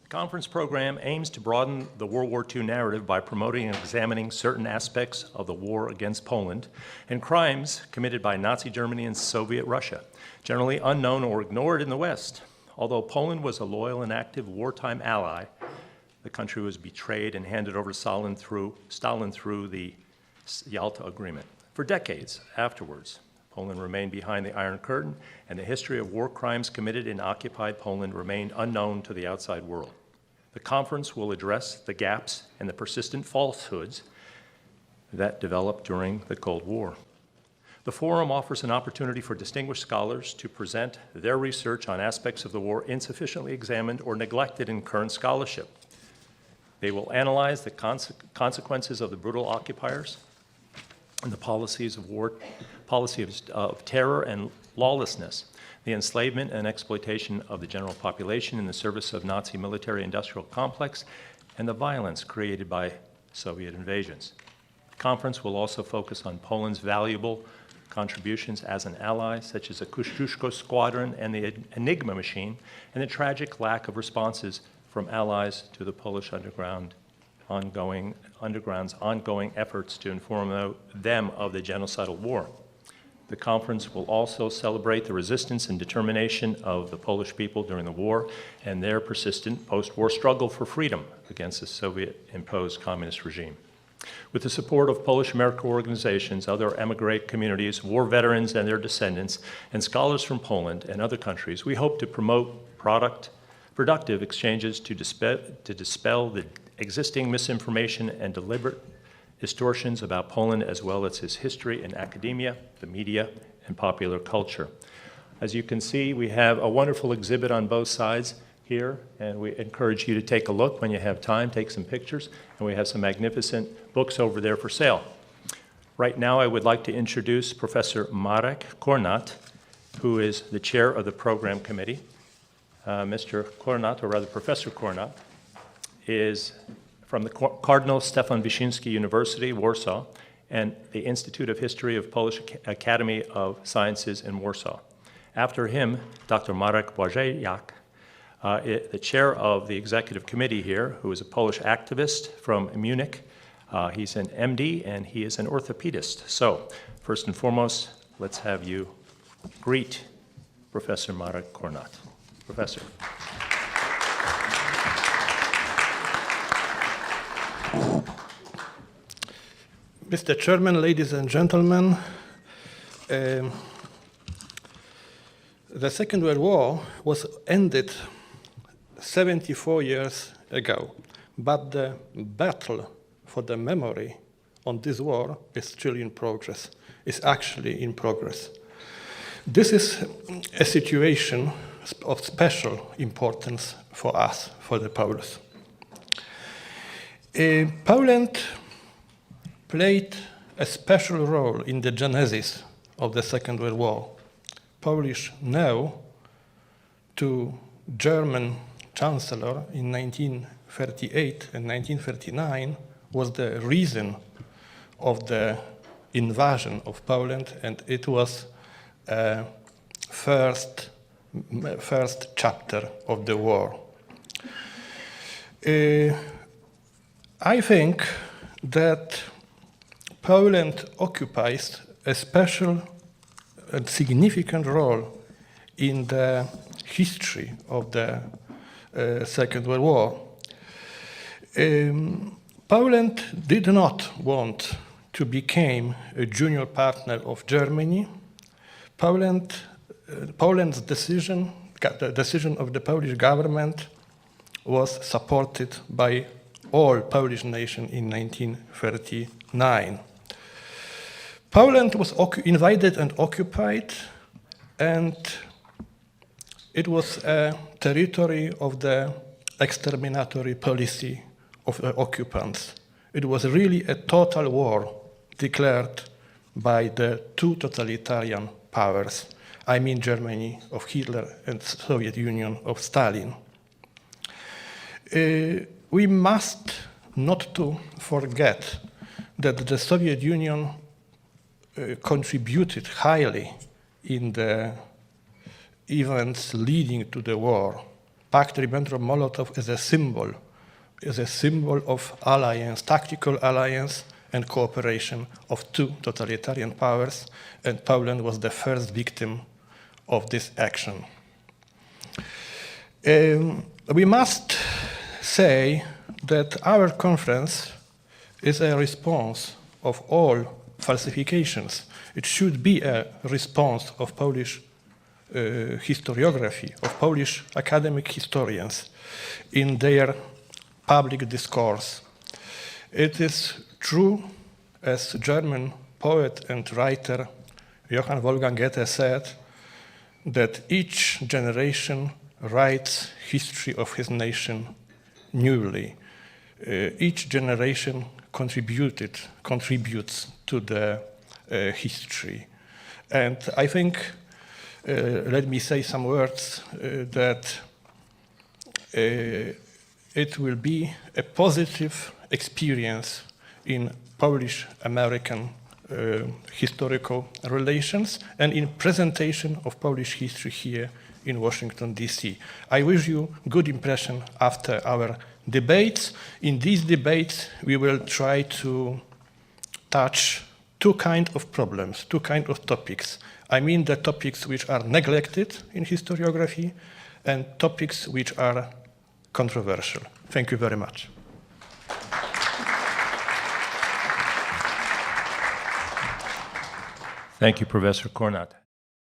The conference program aims to broaden the World War II narrative by promoting and examining certain aspects of the war against Poland and crimes committed by Nazi Germany and Soviet Russia, generally unknown or ignored in the West. Although Poland was a loyal and active wartime ally, the country was betrayed and handed over to Stalin through the Yalta Agreement. For decades afterwards, Poland remained behind the Iron Curtain, and the history of war crimes committed in occupied Poland remained unknown to the outside world. The conference will address the gaps and the persistent falsehoods that developed during the Cold War. The forum offers an opportunity for distinguished scholars to present their research on aspects of the war insufficiently examined or neglected in current scholarship. They will analyze the consequences of the brutal occupiers and the policies of war, of terror and lawlessness, the enslavement and exploitation of the general population in the service of Nazi military-industrial complex, and the violence created by Soviet invasions. The conference will also focus on Poland's valuable contributions as an ally, such as the Kościuszko Squadron and the Enigma machine, and the tragic lack of responses from allies to the Polish underground's ongoing efforts to inform them of the genocidal war. The conference will also celebrate the resistance and determination of the Polish people during the war and their persistent post-war struggle for freedom against the Soviet-imposed communist regime. With the support of Polish-American organizations, other emigre communities, war veterans and their descendants, and scholars from Poland and other countries, we hope to promote productive exchanges to dispel the existing misinformation and deliberate distortions about Poland, as well as its history in academia, the media, and popular culture. As you can see, we have a wonderful exhibit on both sides here, and we encourage you to take a look when you have time, take some pictures, and we have some magnificent books over there for sale. Right now, I would like to introduce Professor Marek Kornat, who is the chair of the program committee. Mr. Kornat, or rather Professor Kornat, is from the Cardinal Stefan Wyszyński University, Warsaw, and the Institute of History of Polish Academy of Sciences in Warsaw. After him, Dr. Marek Błażejak, the chair of the executive committee here, who is a Polish activist from Munich. He's an MD, and he is an orthopedist. So, first and foremost, let's have you greet Professor Marek Kornat. Professor. Mr. Chairman, ladies and gentlemen, the Second World War was ended 74 years ago, but the battle for the memory on this war is still in progress, is actually in progress. This is a situation of special importance for us, for the Poles. Poland played a special role in the genesis of the Second World War. Polish no to German Chancellor in 1938 and 1939 was the reason of the invasion of Poland, and it was a first chapter of the war. I think that Poland occupies a special and significant role in the history of the Second World War. Poland did not want to become a junior partner of Germany. Poland's decision, the decision of the Polish government, was supported by all Polish nation in 1939. Poland was invaded and occupied, and it was a territory of the exterminatory policy of the occupants. It was really a total war declared by the two totalitarian powers. I mean Germany of Hitler and Soviet Union of Stalin. We must not to forget that the Soviet Union contributed highly in the events leading to the war, Pact Ribbentrop-Molotov as a symbol of alliance, tactical alliance and cooperation of two totalitarian powers, and Poland was the first victim of this action. We must say that our conference is a response of all falsifications. It should be a response of Polish historiography, of Polish academic historians in their public discourse. It is true, as German poet and writer Johann Wolfgang Goethe said, that each generation writes history of his nation newly. Each generation contributes to the history. And I think, let me say some words, that it will be a positive experience in Polish-American historical relations and in presentation of Polish history here in Washington, D.C. I wish you good impression after our debates. In these debates, we will try to touch two kinds of problems, two kinds of topics. I mean the topics which are neglected in historiography and topics which are controversial. Thank you very much. Thank you, Professor Kornat.